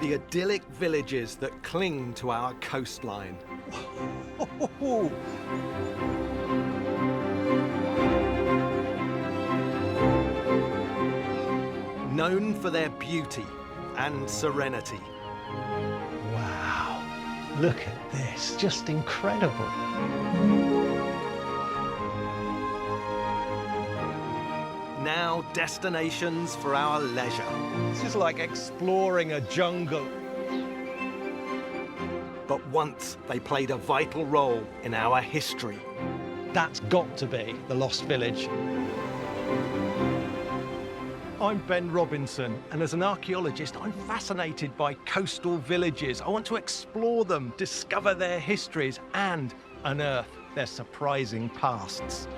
the idyllic villages that cling to our coastline. Known for their beauty and serenity. Wow, look at this, just incredible. Now destinations for our leisure. This is like exploring a jungle. But once they played a vital role in our history. That's got to be the Lost Village. I'm Ben Robinson, and as an archaeologist, I'm fascinated by coastal villages. I want to explore them, discover their histories, and unearth their surprising pasts.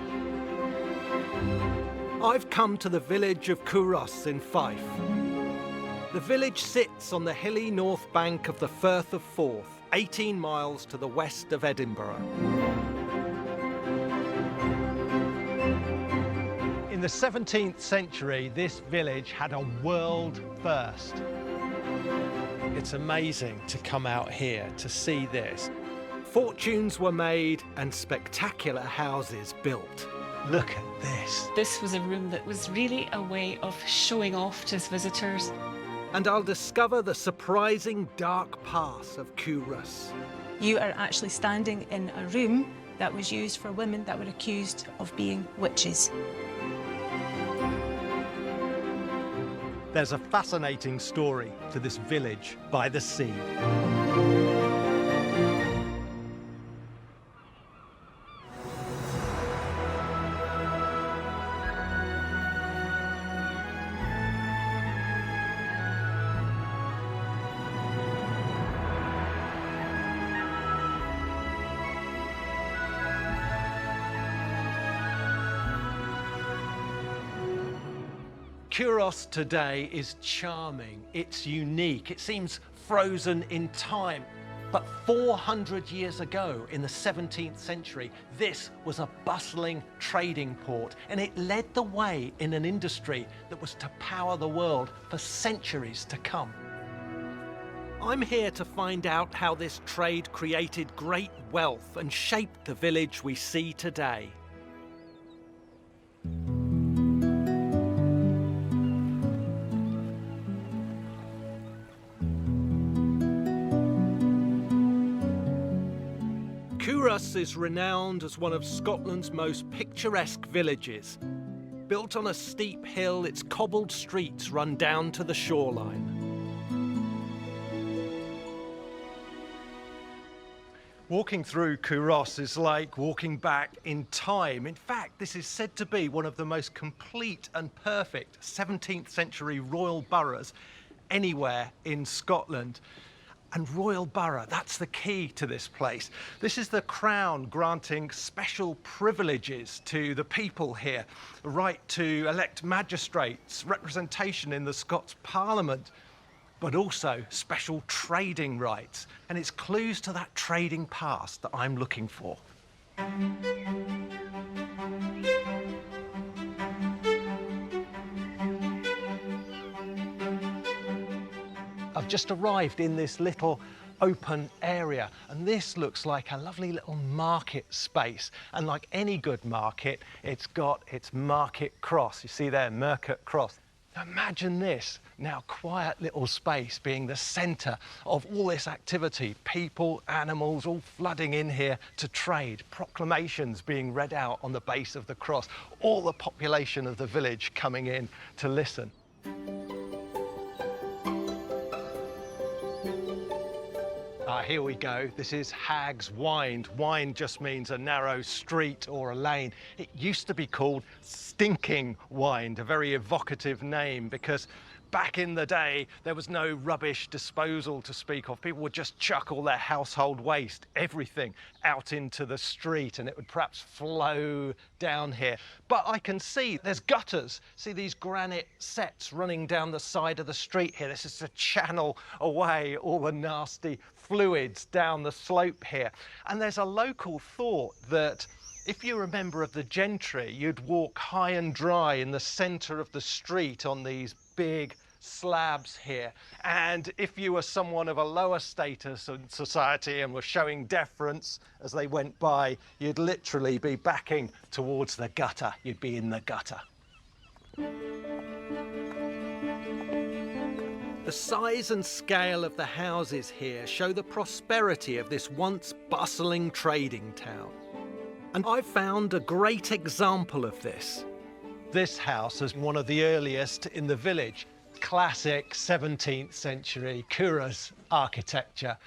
I've come to the village of Culross in Fife. The village sits on the hilly north bank of the Firth of Forth, 18 miles to the west of Edinburgh. In the 17th century, this village had a world first. It's amazing to come out here to see this. Fortunes were made and spectacular houses built. Look at this. This was a room that was really a way of showing off to visitors. And I'll discover the surprising dark past of Culross. You are actually standing in a room that was used for women that were accused of being witches. There's a fascinating story to this village by the sea. Culross today is charming, it's unique, it seems frozen in time. But 400 years ago, in the 17th century, this was a bustling trading port, and it led the way in an industry that was to power the world for centuries to come. I'm here to find out how this trade created great wealth and shaped the village we see today. Culross is renowned as one of Scotland's most picturesque villages. Built on a steep hill, its cobbled streets run down to the shoreline. Walking through Culross is like walking back in time. In fact, this is said to be one of the most complete and perfect 17th century royal boroughs anywhere in Scotland. And royal borough, that's the key to this place. This is the Crown granting special privileges to the people here. The right to elect magistrates, representation in the Scots Parliament, but also special trading rights. And it's clues to that trading past that I'm looking for. I've just arrived in this little open area, and this looks like a lovely little market space. And like any good market, it's got its market cross. You see there, Market Cross. Now imagine this, now quiet little space being the centre of all this activity. People, animals, all flooding in here to trade. Proclamations being read out on the base of the cross. All the population of the village coming in to listen. Here we go. This is Hag's Wynd. Wynd just means a narrow street or a lane. It used to be called Stinking Wynd, a very evocative name because back in the day, there was no rubbish disposal to speak of. People would just chuck all their household waste, everything, out into the street, and it would perhaps flow down here. But I can see there's gutters. See these granite sets running down the side of the street here. This is to channel away all the nasty fluids down the slope here. And there's a local thought that if you're a member of the gentry, you'd walk high and dry in the centre of the street on these big slabs here. And if you were someone of a lower status in society and were showing deference as they went by, you'd literally be backing towards the gutter. You'd be in the gutter. The size and scale of the houses here show the prosperity of this once bustling trading town. And I found a great example of this. This house is one of the earliest in the village. Classic 17th century Culross architecture.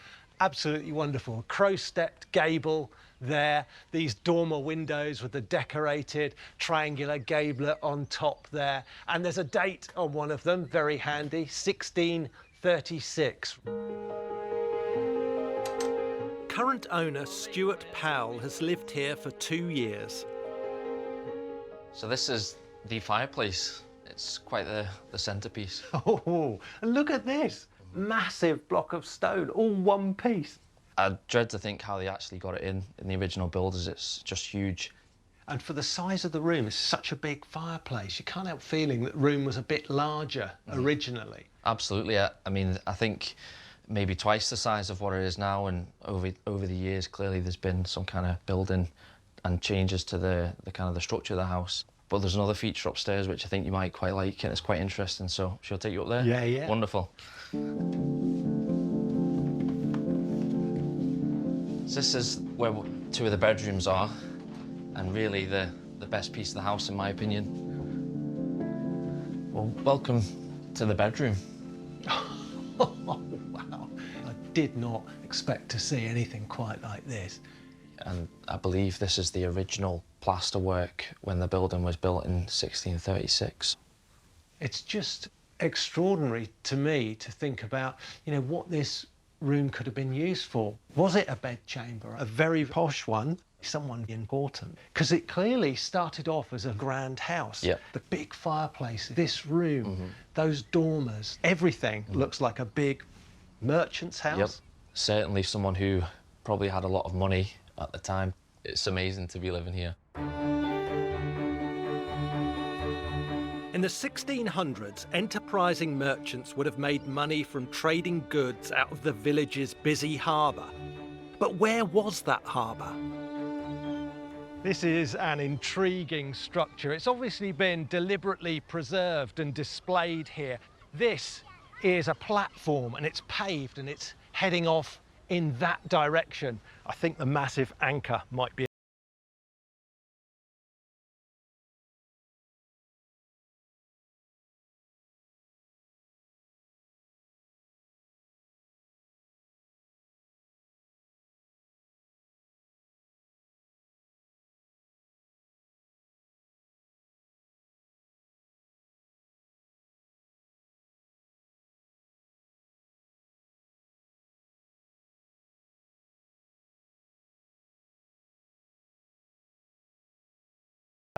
Absolutely wonderful. Crow-stepped gable there. These dormer windows with the decorated triangular gablet on top there. And there's a date on one of them, very handy, 1636. Current owner Stuart Powell has lived here for 2 years. So this is the fireplace. It's quite the centerpiece. Oh, and look at this. Massive block of stone, all one piece. I dread to think how they actually got it in the original builders. It's just huge. And for the size of the room, it's such a big fireplace. You can't help feeling that the room was a bit larger originally. Absolutely. I mean, I think maybe twice the size of what it is now, and over the years, clearly there's been some kind of building and changes to the kind of the structure of the house. But there's another feature upstairs which I think you might quite like, and it's quite interesting, so shall I take you up there? Yeah, yeah. Wonderful. So this is where 2 of the bedrooms are, and really the best piece of the house, in my opinion. Well, welcome to the bedroom. Oh, wow. I did not expect to see anything quite like this. And I believe this is the original plasterwork when the building was built in 1636. It's just extraordinary to me to think about, you know, what this room could have been used for. Was it a bedchamber, a very posh one, someone important? Because it clearly started off as a grand house. Yep. The big fireplace, this room, those dormers, everything looks like a big merchant's house. Yep. Certainly someone who probably had a lot of money at the time. It's amazing to be living here. In the 1600s, enterprising merchants would have made money from trading goods out of the village's busy harbour. But where was that harbour? This is an intriguing structure. It's obviously been deliberately preserved and displayed here. This is a platform, and it's paved, and it's heading off in that direction. I think the massive anchor might be.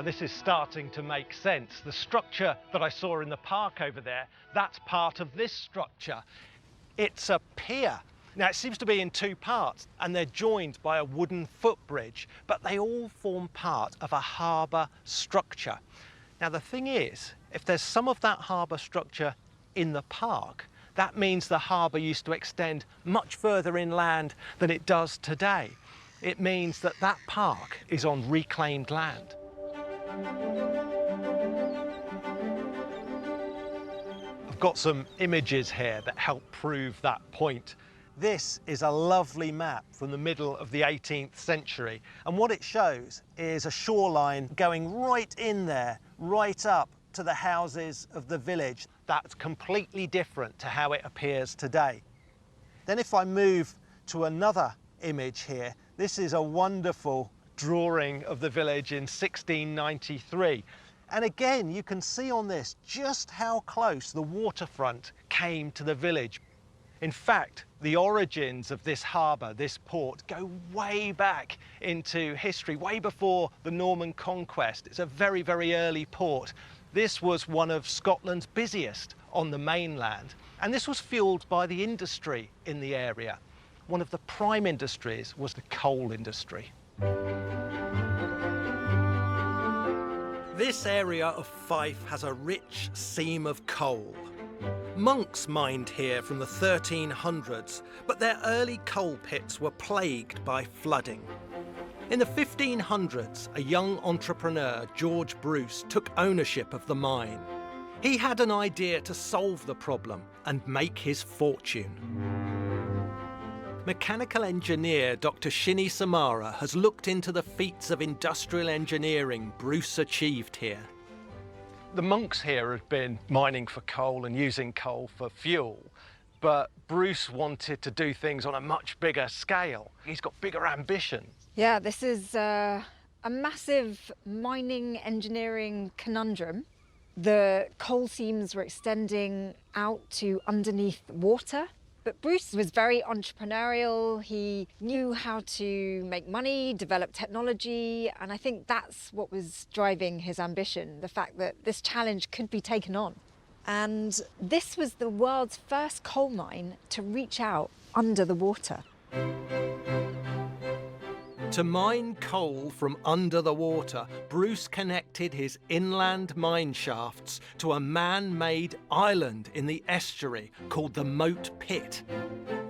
This is starting to make sense. The structure that I saw in the park over there, that's part of this structure. It's a pier. Now, it seems to be in 2 parts, and they're joined by a wooden footbridge, but they all form part of a harbour structure. Now, the thing is, if there's some of that harbour structure in the park, that means the harbour used to extend much further inland than it does today. It means that that park is on reclaimed land. I've got some images here that help prove that point. This is a lovely map from the middle of the 18th century, and what it shows is a shoreline going right in there, right up to the houses of the village. That's completely different to how it appears today. Then if I move to another image here, this is a wonderful drawing of the village in 1693. And again, you can see on this just how close the waterfront came to the village. In fact, the origins of this harbour, this port, go way back into history, way before the Norman conquest. It's a very, very early port. This was one of Scotland's busiest on the mainland, and this was fuelled by the industry in the area. One of the prime industries was the coal industry. This area of Fife has a rich seam of coal. Monks mined here from the 1300s, but their early coal pits were plagued by flooding. In the 1500s, a young entrepreneur, George Bruce, took ownership of the mine. He had an idea to solve the problem and make his fortune. Mechanical engineer Dr. Shinny Samara has looked into the feats of industrial engineering Bruce achieved here. The monks here had been mining for coal and using coal for fuel, but Bruce wanted to do things on a much bigger scale. He's got bigger ambitions. Yeah, this is a massive mining engineering conundrum. The coal seams were extending out to underneath water. But Bruce was very entrepreneurial. He knew how to make money, develop technology, and I think that's what was driving his ambition, the fact that this challenge could be taken on. And this was the world's first coal mine to reach out under the water. To mine coal from under the water, Bruce connected his inland mine shafts to a man-made island in the estuary called the Moat Pit.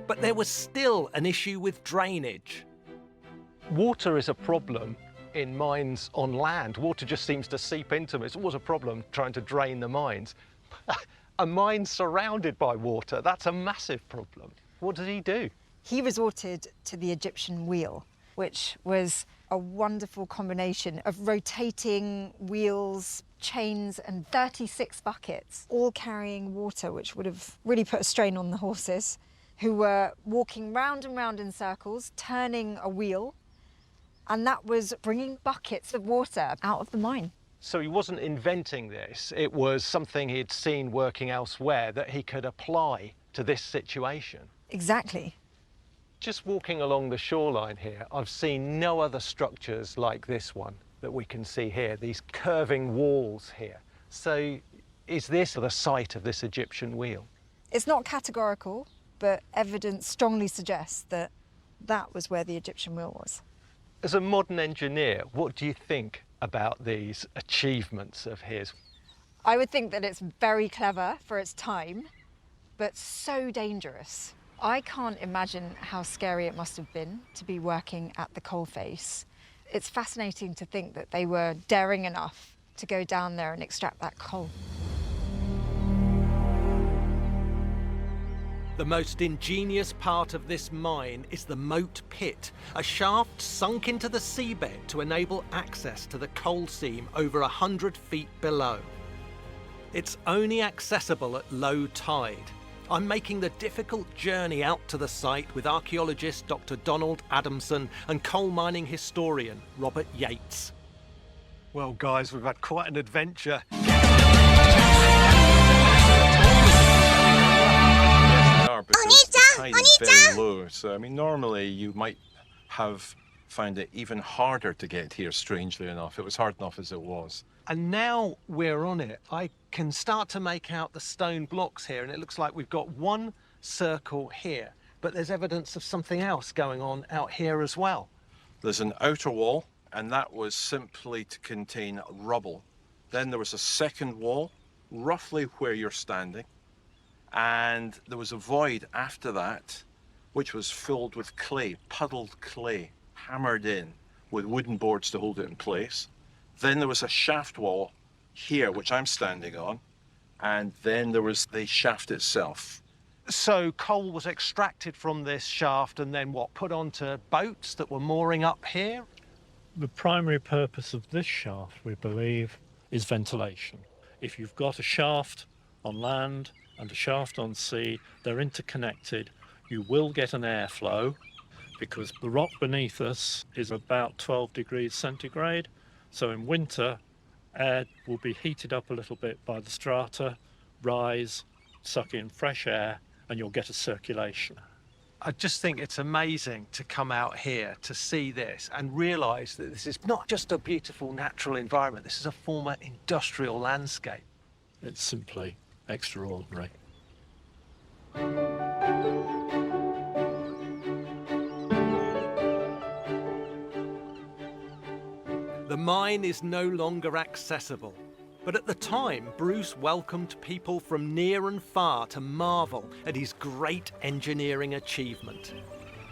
But there was still an issue with drainage. Water is a problem in mines on land. Water just seems to seep into them. It's always a problem trying to drain the mines. A mine surrounded by water, that's a massive problem. What did he do? He resorted to the Egyptian wheel, which was a wonderful combination of rotating wheels, chains, and 36 buckets, all carrying water, which would have really put a strain on the horses, who were walking round and round in circles, turning a wheel, and that was bringing buckets of water out of the mine. So he wasn't inventing this, it was something he'd seen working elsewhere that he could apply to this situation. Exactly. Just walking along the shoreline here, I've seen no other structures like this one that we can see here, these curving walls here. So is this the site of this Egyptian wheel? It's not categorical, but evidence strongly suggests that that was where the Egyptian wheel was. As a modern engineer, what do you think about these achievements of his? I would think that it's very clever for its time, but so dangerous. I can't imagine how scary it must have been to be working at the coalface. It's fascinating to think that they were daring enough to go down there and extract that coal. The most ingenious part of this mine is the Moat Pit, a shaft sunk into the seabed to enable access to the coal seam over 100 feet below. It's only accessible at low tide. I'm making the difficult journey out to the site with archaeologist Dr. Donald Adamson and coal mining historian Robert Yates. Well, guys, we've had quite an adventure. Because the tide is very low. So, I mean, normally you might have found it even harder to get here, strangely enough. It was hard enough as it was. And now we're on it, I can start to make out the stone blocks here, and it looks like we've got one circle here, but there's evidence of something else going on out here as well. There's an outer wall, and that was simply to contain rubble. Then there was a second wall, roughly where you're standing, and there was a void after that, which was filled with clay, puddled clay, hammered in with wooden boards to hold it in place. Then there was a shaft wall here, which I'm standing on, and then there was the shaft itself. So coal was extracted from this shaft and then what, put onto boats that were mooring up here? The primary purpose of this shaft, we believe, is ventilation. If you've got a shaft on land and a shaft on sea, they're interconnected, you will get an airflow because the rock beneath us is about 12 degrees centigrade. So in winter, air will be heated up a little bit by the strata, rise, suck in fresh air, and you'll get a circulation. I just think it's amazing to come out here to see this and realise that this is not just a beautiful natural environment, this is a former industrial landscape. It's simply extraordinary. The mine is no longer accessible, But at the time, Bruce welcomed people from near and far to marvel at his great engineering achievement.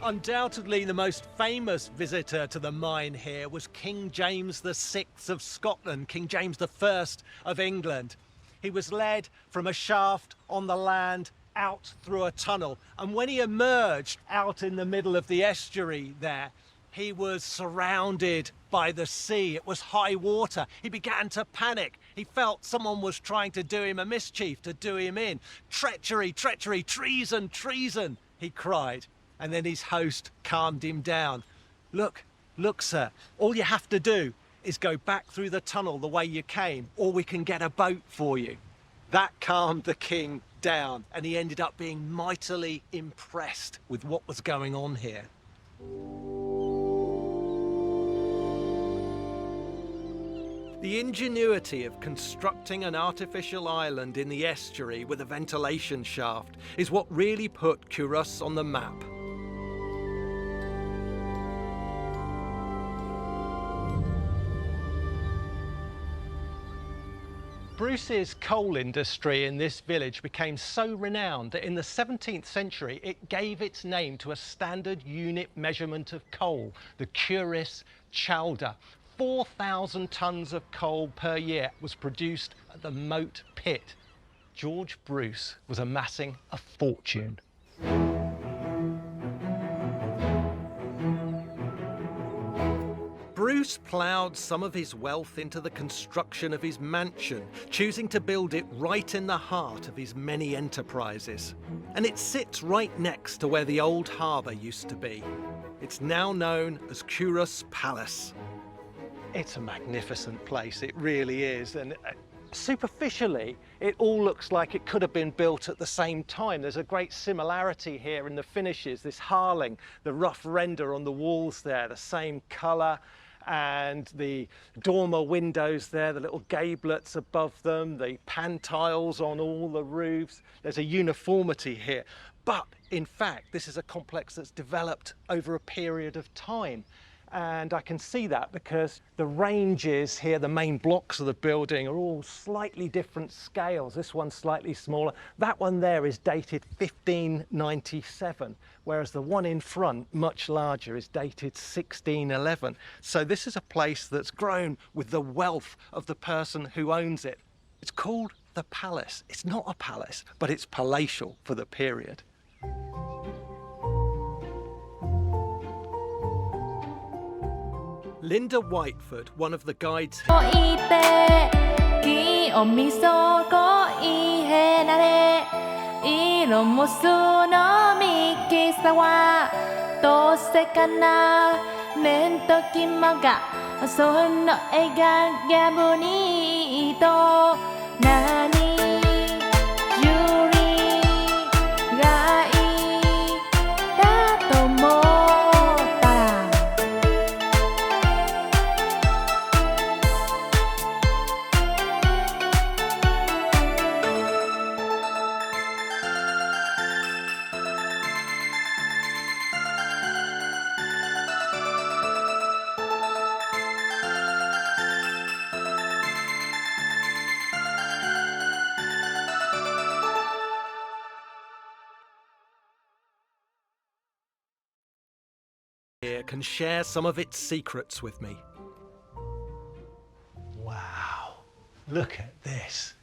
Undoubtedly, the most famous visitor to the mine here was King James VI of Scotland, King James I of England. He was led from a shaft on the land out through a tunnel, and when he emerged out in the middle of the estuary there, he was surrounded by the sea. It was high water. He began to panic. He felt someone was trying to do him a mischief, to do him in. Treachery, treachery, treason, treason, he cried. And then his host calmed him down. Look, sir, all you have to do is go back through the tunnel the way you came, or we can get a boat for you. That calmed the king down, and he ended up being mightily impressed with what was going on here. The ingenuity of constructing an artificial island in the estuary with a ventilation shaft is what really put Culross on the map. Bruce's coal industry in this village became so renowned that in the 17th century it gave its name to a standard unit measurement of coal, the curis chalda. 4,000 tonnes of coal per year was produced at the Moat Pit. George Bruce was amassing a fortune. Bruce ploughed some of his wealth into the construction of his mansion, choosing to build it right in the heart of his many enterprises. And it sits right next to where the old harbour used to be. It's now known as Culross Palace. It's a magnificent place, it really is. And superficially, it all looks like it could have been built at the same time. There's a great similarity here in the finishes, this harling, the rough render on the walls there, the same colour, and the dormer windows there, the little gablets above them, the pan tiles on all the roofs. There's a uniformity here. But in fact, this is a complex that's developed over a period of time. And I can see that because the ranges here, the main blocks of the building, are all slightly different scales. This one's slightly smaller. That one there is dated 1597, whereas the one in front, much larger, is dated 1611. So this is a place that's grown with the wealth of the person who owns it. It's called the Palace. It's not a palace, but it's palatial for the period. Linda Whiteford, one of the guides here, can share some of its secrets with me. Wow, look at this.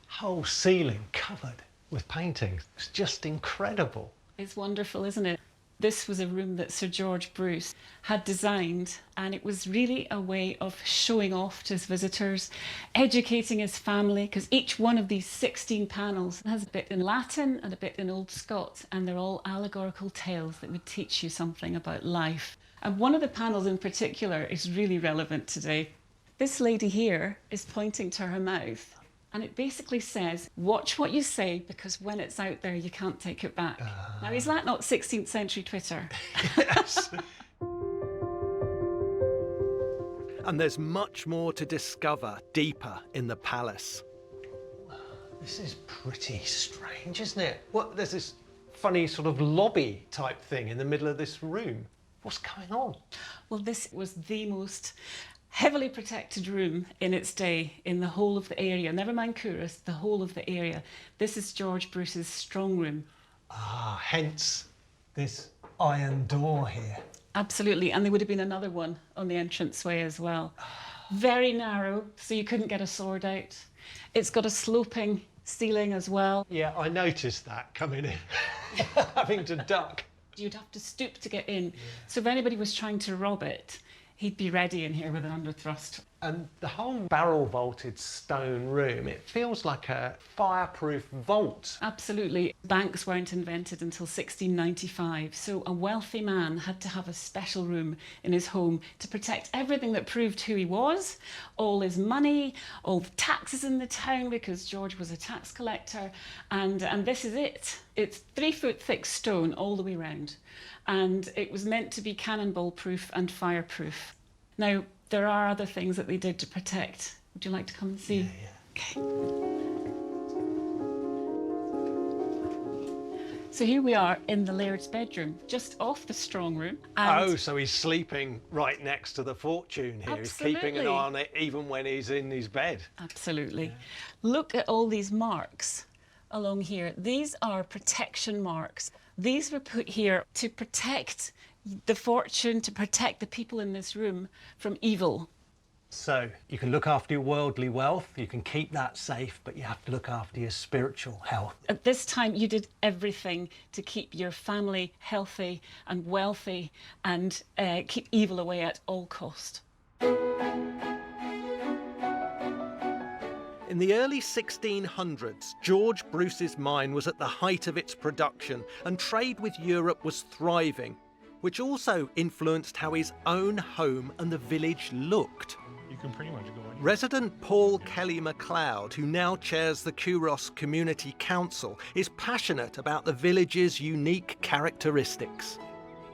Whole ceiling covered with paintings. It's just incredible. It's wonderful, isn't it? This was a room that Sir George Bruce had designed, and it was really a way of showing off to his visitors, educating his family, because each one of these 16 panels has a bit in Latin and a bit in Old Scots, and they're all allegorical tales that would teach you something about life. And one of the panels in particular is really relevant today. This lady here is pointing to her mouth. And it basically says, watch what you say, because when it's out there, you can't take it back. Now, is that not 16th century Twitter? Yes. And there's much more to discover deeper in the palace. This is pretty strange, isn't it? What, there's this funny sort of lobby type thing in the middle of this room. What's going on? Well, this was the most heavily protected room in its day in the whole of the area. Never mind Culross, the whole of the area. This is George Bruce's strong room. Ah, hence this iron door here. Absolutely, and there would have been another one on the entranceway as well. Very narrow, so you couldn't get a sword out. It's got a sloping ceiling as well. Yeah, I noticed that coming in, having to duck. You'd have to stoop to get in. So if anybody was trying to rob it, he'd be ready in here with an underthrust. And the whole barrel vaulted stone room, it feels like a fireproof vault. Absolutely. Banks weren't invented until 1695, so a wealthy man had to have a special room in his home to protect everything that proved who he was, all his money, all the taxes in the town, because George was a tax collector, and this is it. It's 3 foot thick stone all the way round, and it was meant to be cannonball proof and fireproof. Now, there are other things that they did to protect. Would you like to come and see? Yeah. Okay. So here we are in the laird's bedroom, just off the strong room. Oh, so he's sleeping right next to the fortune here. Absolutely. He's keeping an eye on it even when he's in his bed. Absolutely. Yeah. Look at all these marks along here. These are protection marks. These were put here to protect the fortune, to protect the people in this room from evil. So you can look after your worldly wealth, you can keep that safe, but you have to look after your spiritual health. At this time, you did everything to keep your family healthy and wealthy and keep evil away at all cost. In the early 1600s, George Bruce's mine was at the height of its production and trade with Europe was thriving, which also influenced how his own home and the village looked. You can pretty much go in. Resident Paul Kelly MacLeod, who now chairs the Culross Community Council, is passionate about the village's unique characteristics.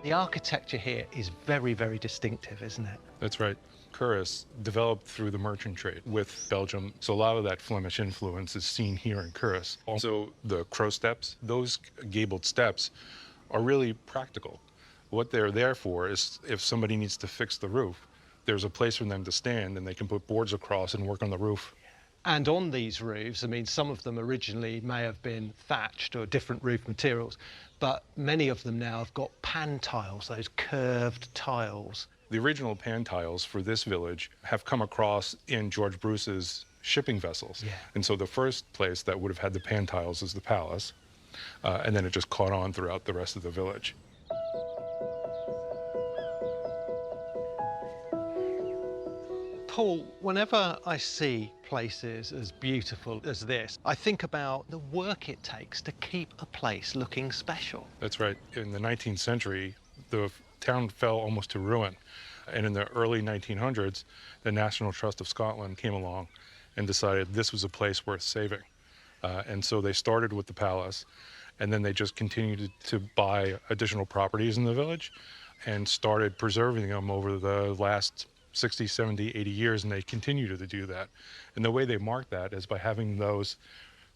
The architecture here is very, very distinctive, isn't it? That's right. Culross developed through the merchant trade with Belgium, so a lot of that Flemish influence is seen here in Culross. Also, the crow steps, those gabled steps are really practical. What they're there for is if somebody needs to fix the roof, there's a place for them to stand and they can put boards across and work on the roof. And on these roofs, I mean, some of them originally may have been thatched or different roof materials, but many of them now have got pan tiles, those curved tiles. The original pan tiles for this village have come across in George Bruce's shipping vessels. Yeah. And so the first place that would have had the pan tiles is the palace, and then it just caught on throughout the rest of the village. Paul, whenever I see places as beautiful as this, I think about the work it takes to keep a place looking special. That's right. In the 19th century, the town fell almost to ruin. And in the early 1900s, the National Trust of Scotland came along and decided this was a place worth saving. And so they started with the palace, and then they just continued to buy additional properties in the village and started preserving them over the last 60, 70, 80 years, and they continue to do that. And the way they mark that is by having those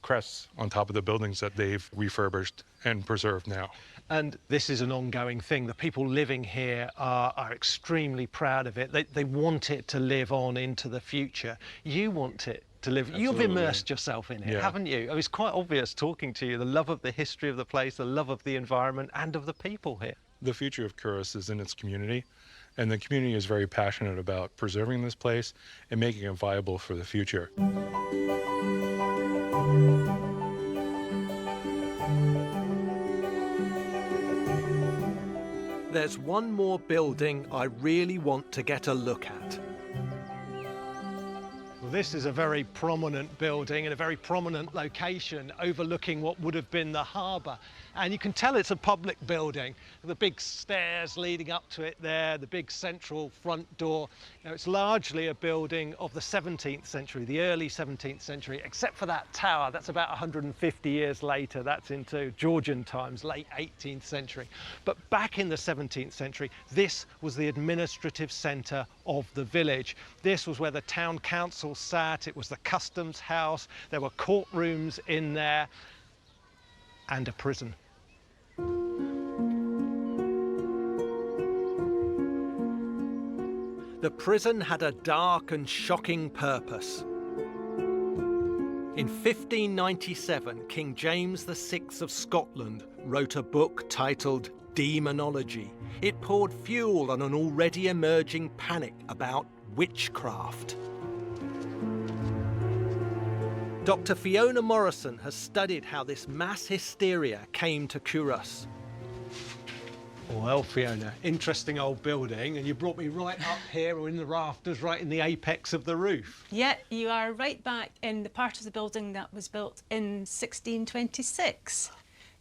crests on top of the buildings that they've refurbished and preserved now. And this is an ongoing thing. The people living here are extremely proud of it. They want it to live on into the future. You want it to live. Absolutely. You've immersed yourself in it, haven't you? I mean, it's quite obvious talking to you, the love of the history of the place, the love of the environment and of the people here. The future of Culross is in its community, and the community is very passionate about preserving this place and making it viable for the future. There's one more building I really want to get a look at. Well, this is a very prominent building in a very prominent location overlooking what would have been the harbour. And you can tell it's a public building. The big stairs leading up to it there, the big central front door. Now, it's largely a building of the 17th century, the early 17th century, except for that tower. That's about 150 years later. That's into Georgian times, late 18th century. But back in the 17th century, this was the administrative centre of the village. This was where the town council sat. It was the customs house. There were courtrooms in there and a prison. The prison had a dark and shocking purpose. In 1597, King James VI of Scotland wrote a book titled Demonology. It poured fuel on an already emerging panic about witchcraft. Dr. Fiona Morrison has studied how this mass hysteria came to Culross. Well, Fiona, interesting old building, and you brought me right up here or in the rafters, right in the apex of the roof. Yeah, you are right back in the part of the building that was built in 1626.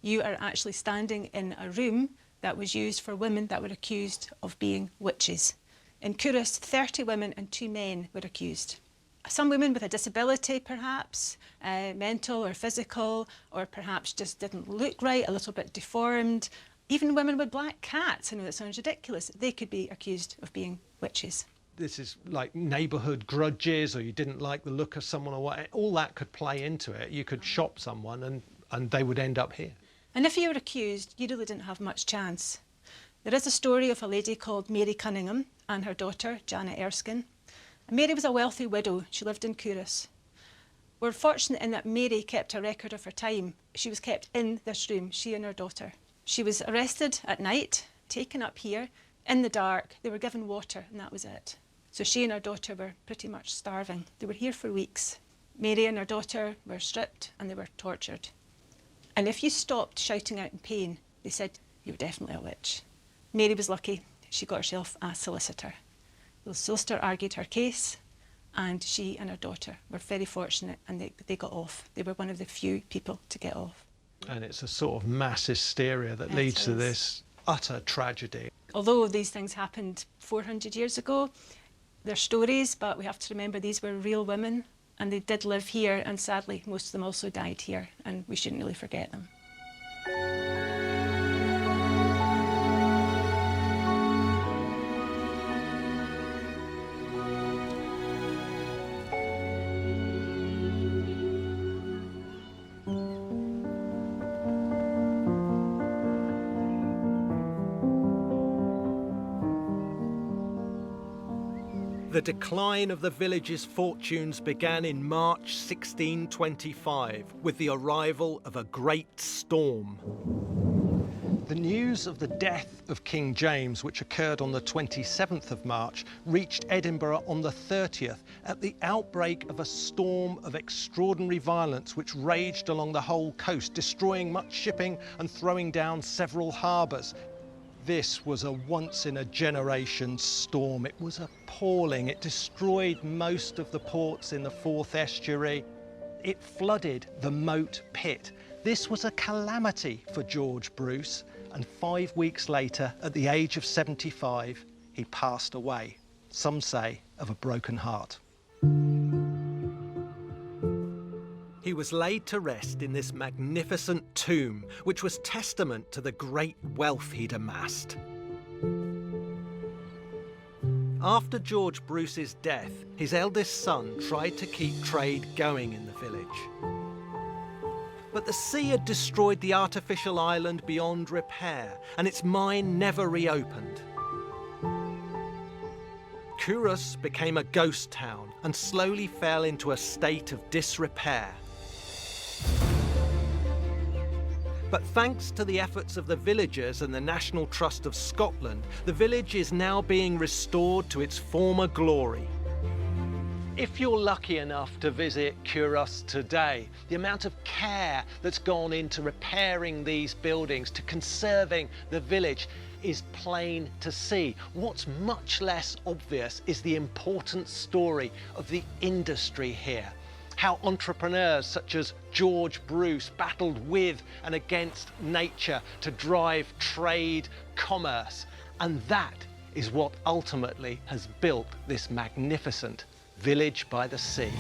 You are actually standing in a room that was used for women that were accused of being witches. In Culross, 30 women and 2 men were accused. Some women with a disability, perhaps, mental or physical, or perhaps just didn't look right, a little bit deformed. Even women with black cats, I know that sounds ridiculous, they could be accused of being witches. This is like neighbourhood grudges, or you didn't like the look of someone, or what, all that could play into it. You could shop someone and they would end up here. And if you were accused, you really didn't have much chance. There is a story of a lady called Mary Cunningham and her daughter, Janet Erskine. And Mary was a wealthy widow. She lived in Culross. We're fortunate in that Mary kept a record of her time. She was kept in this room, she and her daughter. She was arrested at night, taken up here, in the dark. They were given water, and that was it. So she and her daughter were pretty much starving. They were here for weeks. Mary and her daughter were stripped and they were tortured. And if you stopped shouting out in pain, they said you were definitely a witch. Mary was lucky. She got herself a solicitor. The solicitor argued her case, and she and her daughter were very fortunate, and they got off. They were one of the few people to get off. And it's a sort of mass hysteria that leads to this utter tragedy. Although these things happened 400 years ago, they're stories, but we have to remember these were real women, and they did live here, and sadly most of them also died here, and we shouldn't really forget them. The decline of the village's fortunes began in March 1625 with the arrival of a great storm. The news of the death of King James, which occurred on the 27th of March, reached Edinburgh on the 30th at the outbreak of a storm of extraordinary violence which raged along the whole coast, destroying much shipping and throwing down several harbours. This was a once-in-a-generation storm. It was appalling. It destroyed most of the ports in the Forth Estuary. It flooded the Moat Pit. This was a calamity for George Bruce, and 5 weeks later, at the age of 75, he passed away, some say of a broken heart. He was laid to rest in this magnificent tomb, which was testament to the great wealth he'd amassed. After George Bruce's death, his eldest son tried to keep trade going in the village. But the sea had destroyed the artificial island beyond repair, and its mine never reopened. Culross became a ghost town and slowly fell into a state of disrepair. But thanks to the efforts of the villagers and the National Trust of Scotland, the village is now being restored to its former glory. If you're lucky enough to visit Culross today, the amount of care that's gone into repairing these buildings, to conserving the village, is plain to see. What's much less obvious is the important story of the industry here. How entrepreneurs such as George Bruce battled with and against nature to drive trade, commerce, and that is what ultimately has built this magnificent village by the sea.